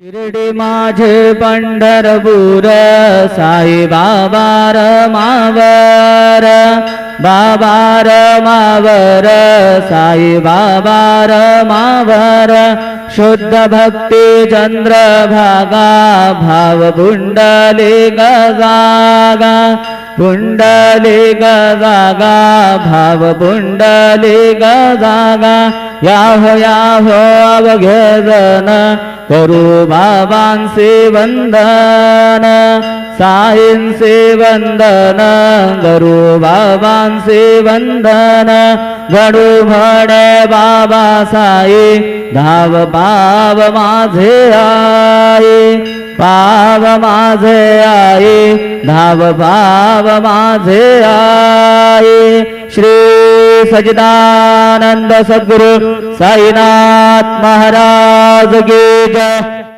शिर्डी माझे पंढरपूर साई बाबा रमावर बाबा रमावर साई बाबा रमावर शुद्ध भक्ती चंद्रभागा भाव पुंडली गजागा पुंडली गजागा भाव पुंडली गजागा याहो याहो अवघे जन करू बाबांचे वंदन साईंचे वंदन करू बाबांचे वंदन घडू घडे बाबा साई धाव पाव माझे आई पाव माझे आई धाव पाव माझे आई श्री सच्चिदानंद सद्गुरु साईनाथ महाराज की जय।